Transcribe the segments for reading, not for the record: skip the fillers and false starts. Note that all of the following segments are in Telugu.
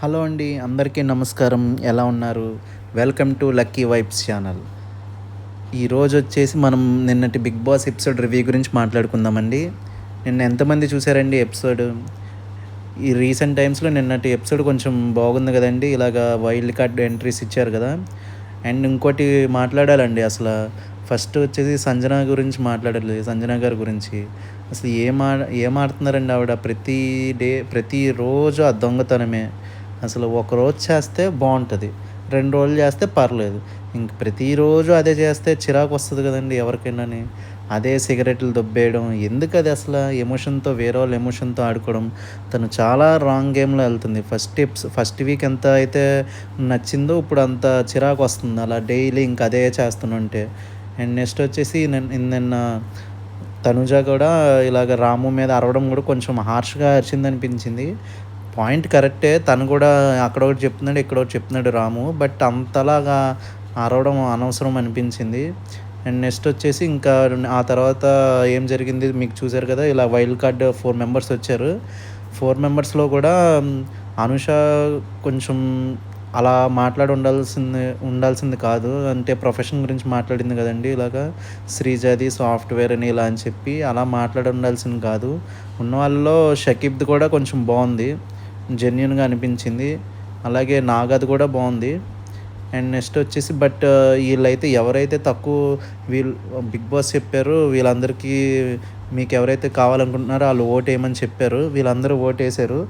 హలో అండి, అందరికీ నమస్కారం. ఎలా ఉన్నారు? Welcome to lucky vibes channel. ఈరోజు వచ్చేసి మనం నిన్నటి బిగ్ బాస్ ఎపిసోడ్ రివ్యూ గురించి మాట్లాడుకుందామండి. నిన్న ఎంతమంది చూసారండి ఎపిసోడ్? ఈ రీసెంట్ టైమ్స్లో నిన్నటి ఎపిసోడ్ కొంచెం బాగుంది కదండి. ఇలాగా వైల్డ్ కార్డ్ ఎంట్రీస్ ఇచ్చారు కదా. అండ్ ఇంకోటి మాట్లాడాలండి. అసలు ఫస్ట్ వచ్చేసి సంజన గురించి మాట్లాడాలి. సంజన గారి గురించి అసలు ఏం ఆడుతున్నారండి ఆవిడ. ప్రతిరోజు ఆ దొంగతనమే. అసలు ఒకరోజు చేస్తే బాగుంటుంది, 2 రోజులు చేస్తే పర్లేదు. ఇంక ప్రతిరోజు అదే చేస్తే చిరాకు వస్తుంది కదండి ఎవరికైనాని. అదే సిగరెట్లు దొబ్బేయడం ఎందుకు? అది అసలు ఎమోషన్తో, వేరే వాళ్ళ ఎమోషన్తో ఆడుకోవడం. తను చాలా రాంగ్ గేమ్లో వెళ్తుంది. ఫస్ట్ వీక్ ఎంత అయితే నచ్చిందో ఇప్పుడు అంత చిరాకు వస్తుంది అలా డైలీ ఇంక అదే చేస్తుంటే. అండ్ నెక్స్ట్ వచ్చేసి నిన్న తనుజ కూడా ఇలాగ రాము మీద అరవడం కూడా కొంచెం హార్ష్గా అరిచిందనిపించింది. పాయింట్ కరెక్టే, తను కూడా అక్కడ ఒకటి చెప్తున్నాడు, ఇక్కడ ఒకటి చెప్తున్నాడు రాము. బట్ అంతలాగా అరవడం అనవసరం అనిపించింది. అండ్ నెక్స్ట్ వచ్చేసి ఇంకా ఆ తర్వాత ఏం జరిగింది మీకు చూసారు కదా. ఇలా వైల్డ్ కార్డ్ 4 మెంబర్స్ వచ్చారు. 4 మెంబర్స్లో కూడా అనుష కొంచెం అలా మాట్లాడి ఉండాల్సింది కాదు. అంటే ప్రొఫెషన్ గురించి మాట్లాడింది కదండి. ఇలాగా శ్రీజాది సాఫ్ట్వేర్ అని ఇలా అని చెప్పి అలా మాట్లాడి ఉండాల్సింది కాదు. ఉన్న వాళ్ళలో షకీబ్ది కూడా కొంచెం బాగుంది, జెన్యున్గా అనిపించింది. అలాగే నాగది కూడా బాగుంది. అండ్ నెక్స్ట్ వచ్చేసి బట్ వీళ్ళైతే ఎవరైతే వీళ్ళు బిగ్ బాస్ చెప్పారు వీళ్ళందరికీ మీకు ఎవరైతే కావాలనుకుంటున్నారో వాళ్ళు ఓట్ వేయమని చెప్పారు. వీళ్ళందరూ ఓట్ వేసారు.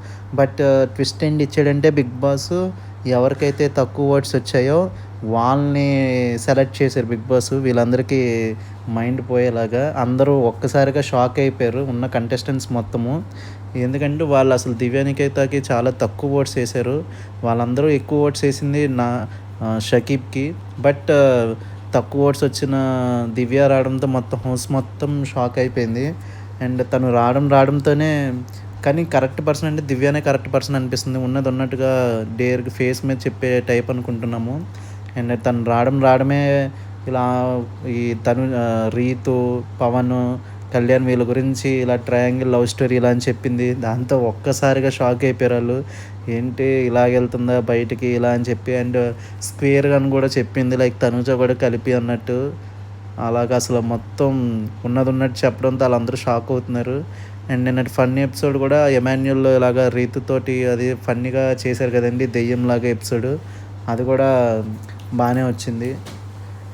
బట్ ట్విస్ట్ ఏంటి ఇచ్చాడంటే బిగ్ బాస్ ఎవరికైతే తక్కువ ఓట్స్ వచ్చాయో వాళ్ళని సెలెక్ట్ చేశారు బిగ్ బాస్. వీళ్ళందరికీ మైండ్ పోయేలాగా అందరూ ఒక్కసారిగా షాక్ అయిపోయారు ఉన్న కంటెస్టెంట్స్ మొత్తము. ఎందుకంటే వాళ్ళు అసలు దివ్యానికేతకి చాలా తక్కువ ఓట్స్ వేశారు. వాళ్ళందరూ ఎక్కువ ఓట్స్ వేసింది షకీబ్కి. బట్ తక్కువ ఓట్స్ వచ్చిన దివ్య రావడంతో మొత్తం హౌస్ మొత్తం షాక్ అయిపోయింది. అండ్ తను రావడంతోనే కానీ కరెక్ట్ పర్సన్ అంటే దివ్యానే కరెక్ట్ పర్సన్ అనిపిస్తుంది. ఉన్నది ఉన్నట్టుగా డేర్గా ఫేస్ మీద చెప్పే టైప్ అనుకుంటున్నాము. అండ్ తను రావడమే ఇలా రీతు, పవన్, కళ్యాణ్ వీళ్ళ గురించి ఇలా ట్రయాంగిల్ లవ్ స్టోరీ ఇలా అని చెప్పింది. దాంతో ఒక్కసారిగా షాక్ అయిపోయారు వాళ్ళు. ఏంటి ఇలాగెళ్తుందా బయటికి ఇలా అని చెప్పి. అండ్ స్క్వేర్గా అని కూడా చెప్పింది, లైక్ తనుజ కూడా కలిపి అన్నట్టు. అలాగ అసలు మొత్తం ఉన్నట్టు చెప్పడంతో వాళ్ళందరూ షాక్ అవుతున్నారు. అండ్ నిన్నటి ఫన్నీ ఎపిసోడ్ కూడా ఎమాన్యుల్ ఇలాగా రీతుతోటి అది ఫన్నీగా చేశారు కదండి, దెయ్యంలాగా ఎపిసోడ్. అది కూడా బాగానే వచ్చింది.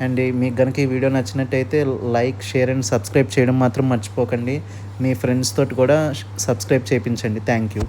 అండ్ మీకు కనుక ఈ వీడియో నచ్చినట్టయితే లైక్, షేర్ అండ్ సబ్స్క్రైబ్ చేయడం మాత్రం మర్చిపోకండి. మీ ఫ్రెండ్స్ తోటి కూడా సబ్స్క్రైబ్ చేయించండి. Thank you.